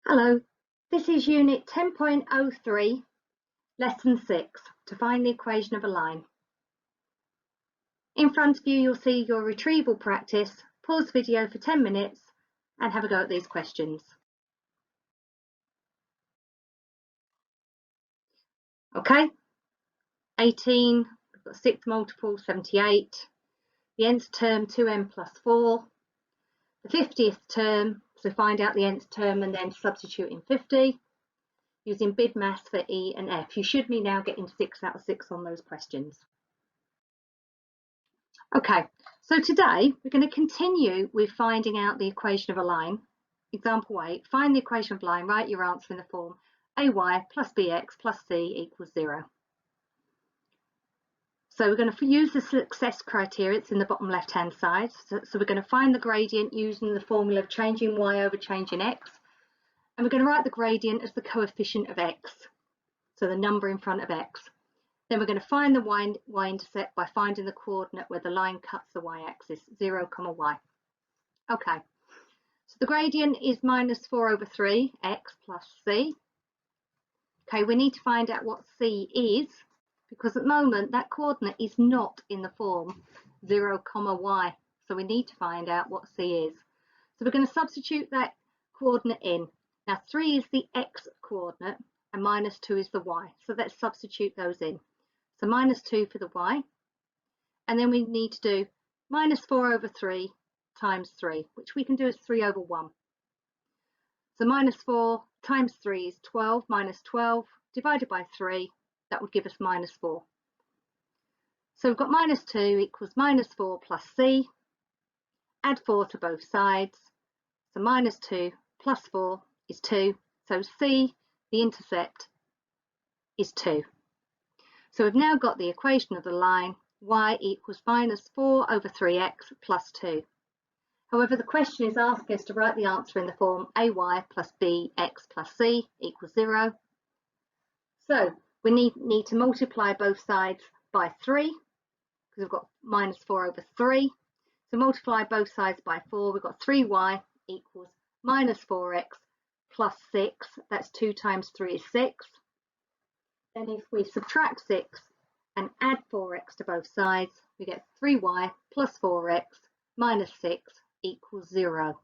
Hello, this is Unit 10.03, Lesson 6, to find the equation of a line. In front of you, you'll see your retrieval practice. Pause the video for 10 minutes and have a go at these questions. Okay, 18, we've got 6 multiple, 78. The nth term, 2n plus 4. The 50th term, so find out the nth term and then substitute in 50. Using BIDMAS for E and F. You should be now getting 6 out of 6 on those questions. Okay, so today we're going to continue with finding out the equation of a line. Example 8, find the equation of a line, write your answer in the form AY plus BX plus C equals 0. So we're going to use the success criteria, it's in the bottom left hand side. So we're going to find the gradient using the formula of changing Y over changing X. And we're going to write the gradient as the coefficient of X, so the number in front of X. Then we're going to find the y-intercept by finding the coordinate where the line cuts the y-axis, 0, y. Okay, so the gradient is minus 4 over 3, x plus c. Okay, we need to find out what c is, because at the moment that coordinate is not in the form 0, y. So we need to find out what c is. So we're going to substitute that coordinate in. Now 3 is the x coordinate and minus 2 is the y. So let's substitute those in. So minus 2 for the y, and then we need to do minus 4 over 3 times 3, which we can do as 3 over 1. So minus 4 times 3 is 12, minus 12 divided by 3, that would give us minus 4. So we've got minus 2 equals minus 4 plus c, add 4 to both sides, so minus 2 plus 4 is 2, so c, the intercept, is 2. So we've now got the equation of the line y equals minus 4 over 3x plus 2. However, the question is asking us to write the answer in the form ay plus bx plus c equals 0. So we need to multiply both sides by 3 because we've got minus 4 over 3. So multiply both sides by 4, we've got 3y equals minus 4x plus 6. That's 2 times 3 is 6. Then if we subtract 6 and add 4x to both sides, we get 3y plus 4x minus 6 equals 0.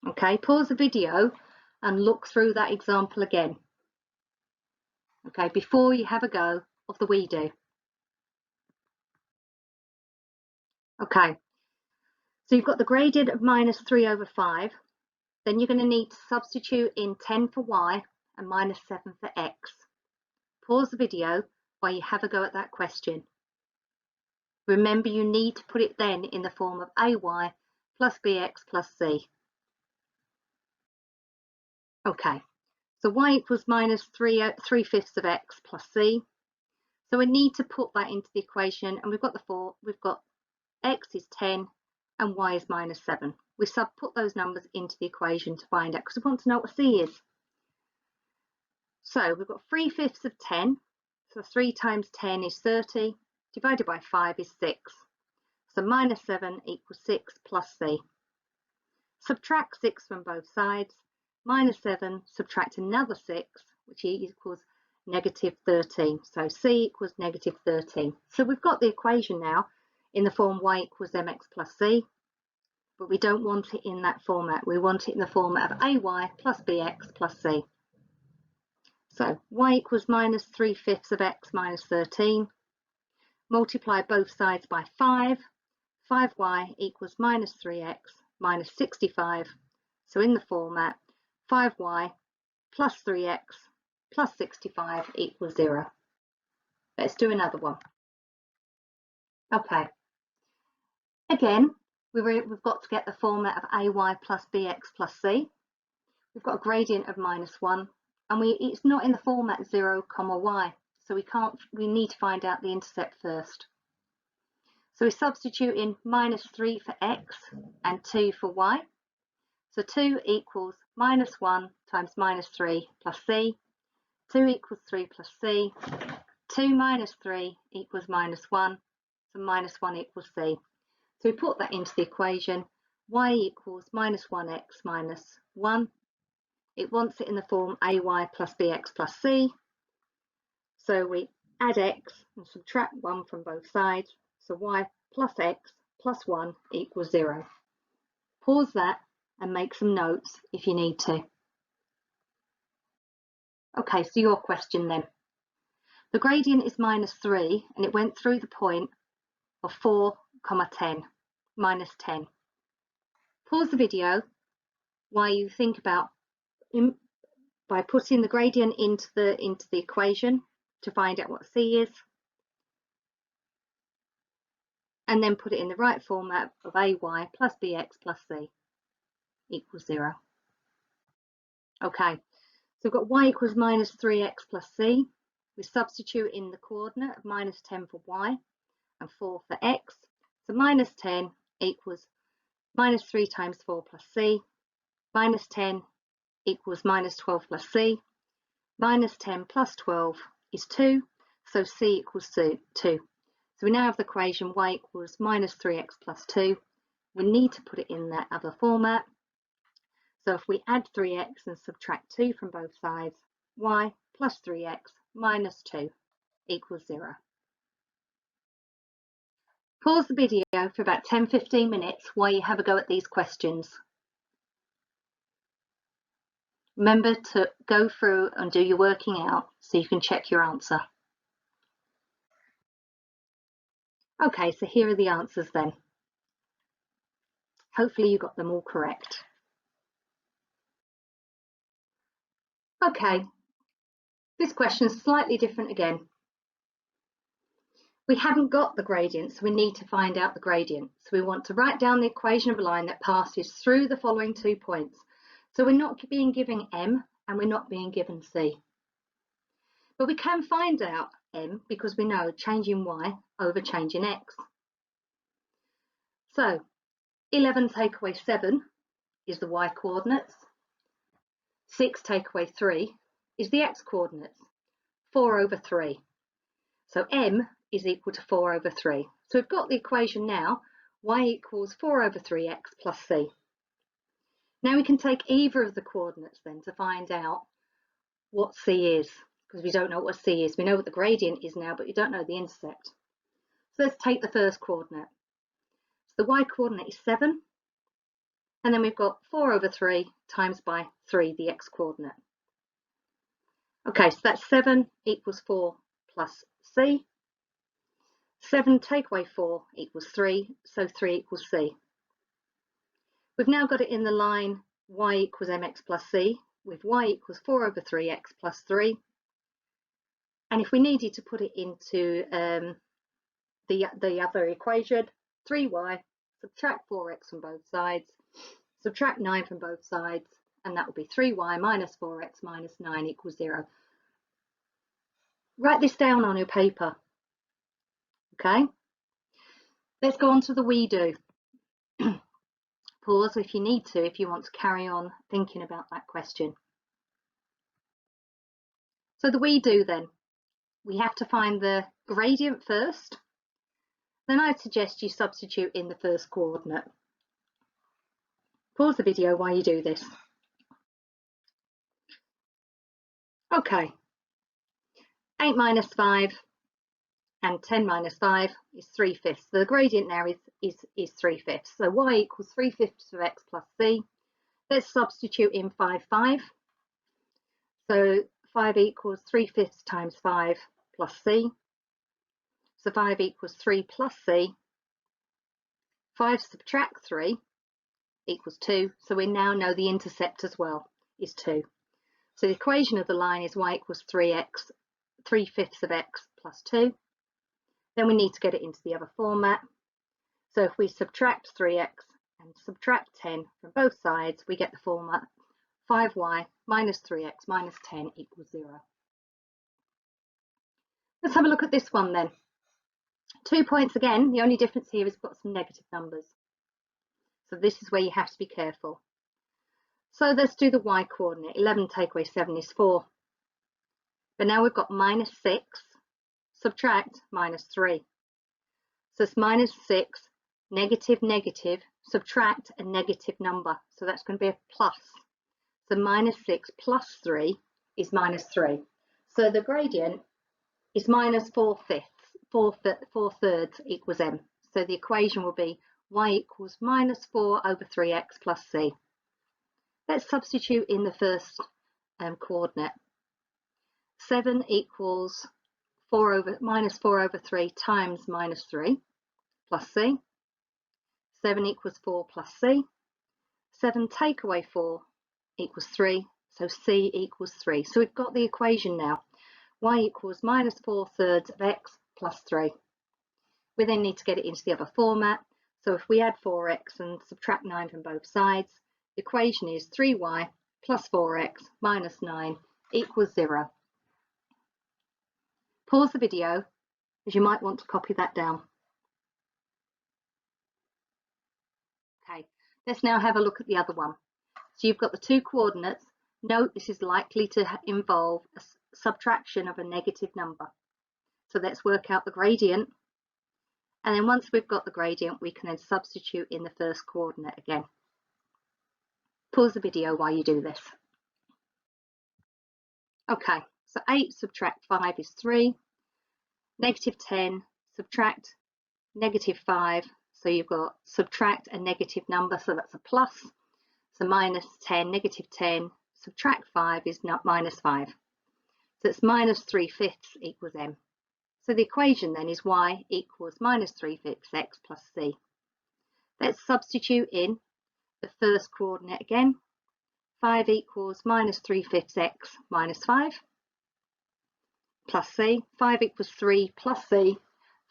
Okay, pause the video and look through that example again. Okay, before you have a go of the we do. Okay, so you've got the gradient of minus 3 over 5. Then you're going to need to substitute in 10 for y and minus 7 for x. Pause the video while you have a go at that question. Remember, you need to put it then in the form of ay plus bx plus c. Okay, so y equals minus 3/5 of x plus c. So we need to put that into the equation, and we've got x is 10 and y is minus 7. We put those numbers into the equation to find out, because we want to know what c is. So we've got 3/5 of 10, so 3 times 10 is 30, divided by 5 is 6. So minus 7 equals 6 plus c. Subtract 6 from both sides. Minus 7, subtract another 6, which equals negative 13. So c equals negative 13. So we've got the equation now in the form y equals mx plus c, but we don't want it in that format. We want it in the format of ay plus bx plus c. So y equals minus 3/5 of x minus 13. Multiply both sides by 5. 5y equals minus 3x minus 65. So in the format, 5y plus 3x plus 65 equals 0. Let's do another one. Okay. Again, we've got to get the format of ay plus bx plus c. We've got a gradient of minus 1, and it's not in the format 0, y. So we need to find out the intercept first. So we substitute in minus 3 for x and 2 for y. So 2 equals minus 1 times minus 3 plus c. 2 equals 3 plus c. 2 minus 3 equals minus 1. So minus 1 equals c. So we put that into the equation. y equals minus 1x minus 1. It wants it in the form ay plus bx plus c. So we add x and subtract 1 from both sides. So y plus x plus 1 equals 0. Pause that and make some notes if you need to. Okay, so your question then. The gradient is minus 3 and it went through the point of 4, 10, minus 10. Pause the video while you think about by putting the gradient into the equation to find out what c is, and then put it in the right format of ay plus bx plus c equals 0. Okay, so we've got y equals minus 3x plus c. We substitute in the coordinate of minus 10 for y and 4 for x. So minus 10 equals minus 3 times 4 plus c. Minus 10 equals minus 12 plus c. Minus 10 plus 12 is 2, so c equals 2. So we now have the equation y equals minus 3x plus 2. We need to put it in that other format. So if we add 3x and subtract 2 from both sides, y plus 3x minus 2 equals 0. Pause the video for about 10-15 minutes while you have a go at these questions. Remember to go through and do your working out so you can check your answer. Okay, so here are the answers then. Hopefully you got them all correct. Okay, this question is slightly different again. We haven't got the gradient, so we need to find out the gradient. So we want to write down the equation of a line that passes through the following 2 points. So we're not being given m and we're not being given c. But we can find out m because we know changing y over changing x. So 11 take away 7 is the y coordinates. 6 take away 3 is the x coordinates. 4 over 3. So m is equal to 4 over 3. So we've got the equation now, y equals 4 over 3x plus c. Now we can take either of the coordinates then to find out what c is, because we don't know what c is. We know what the gradient is now, but we don't know the intercept. So let's take the first coordinate. So the y coordinate is 7, and then we've got 4 over 3 times by 3, the x coordinate. Okay, so that's 7 equals 4 plus c. 7 take away 4 equals 3, so 3 equals c. We've now got it in the line y equals mx plus c, with y equals 4 over 3x plus 3. And if we needed to put it into the other equation, 3y, subtract 4x from both sides, subtract 9 from both sides, and that would be 3y minus 4x minus 9 equals 0. Write this down on your paper. Okay, let's go on to the we do. Pause if you need to, if you want to carry on thinking about that question. So the we do then, we have to find the gradient first. Then I'd suggest you substitute in the first coordinate. Pause the video while you do this. Okay, 8 minus 5 and 10 minus 5 is 3/5. So the gradient now is 3/5. So y equals 3/5 of x plus c. Let's substitute in 5, 5. So 5 equals 3/5 times 5 plus c. So 5 equals 3 plus c. 5 subtract 3 equals 2. So we now know the intercept as well is 2. So the equation of the line is y equals 3x, 3/5 of x plus 2. Then we need to get it into the other format. So if we subtract 3x and subtract 10 from both sides, we get the format 5y minus 3x minus 10 equals 0. Let's have a look at this one then. 2 points again, the only difference here is we've got some negative numbers. So this is where you have to be careful. So let's do the y coordinate. 11 take away 7 is 4. But now we've got minus 6, subtract minus 3. So it's minus 6, negative, negative, subtract a negative number. So that's going to be a plus. So minus 6 plus 3 is minus 3. So the gradient is minus 4/5. 4/3 equals m. So the equation will be y equals minus 4 over 3x plus c. Let's substitute in the first coordinate. 7 equals minus 4 over 3 times minus 3 plus c. 7 equals 4 plus c. 7 take away 4 equals 3. So c equals 3. So we've got the equation now. Y equals minus 4/3 of x plus 3. We then need to get it into the other format. So if we add 4x and subtract 9 from both sides, the equation is 3y plus 4x minus 9 equals 0. Pause the video, as you might want to copy that down. Okay, let's now have a look at the other one. So you've got the two coordinates. Note this is likely to involve a subtraction of a negative number. So let's work out the gradient. And then once we've got the gradient, we can then substitute in the first coordinate again. Pause the video while you do this. Okay, so 8 subtract 5 is 3. Negative 10 subtract negative 5. So you've got subtract a negative number, so that's a plus. So minus 10, negative 10, subtract 5 is not minus 5. So it's minus 3/5 equals m. So the equation then is y equals minus 3/5 x plus c. Let's substitute in the first coordinate again. 5 equals minus 3/5 x minus 5 plus c. 5 equals 3 plus c.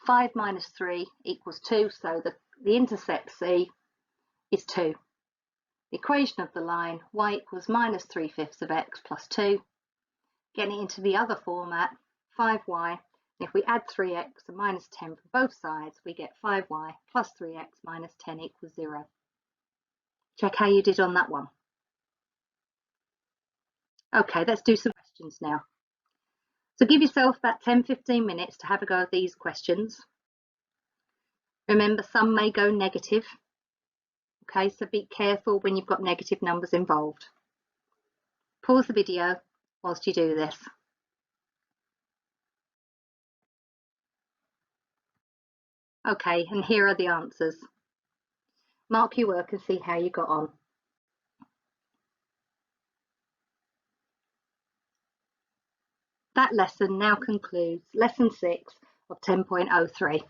5 minus 3 equals 2. So the intercept c is 2. The equation of the line y equals minus 3/5 of x plus 2. Getting into the other format, 5y. If we add 3x and minus 10 from both sides, we get 5y plus 3x minus 10 equals 0. Check how you did on that one. Okay, let's do some questions now. So give yourself about 10-15 minutes to have a go at these questions. Remember, some may go negative. Okay, so be careful when you've got negative numbers involved. Pause the video whilst you do this. Okay, and here are the answers. Mark your work and see how you got on. That lesson now concludes lesson 6 of 10.03.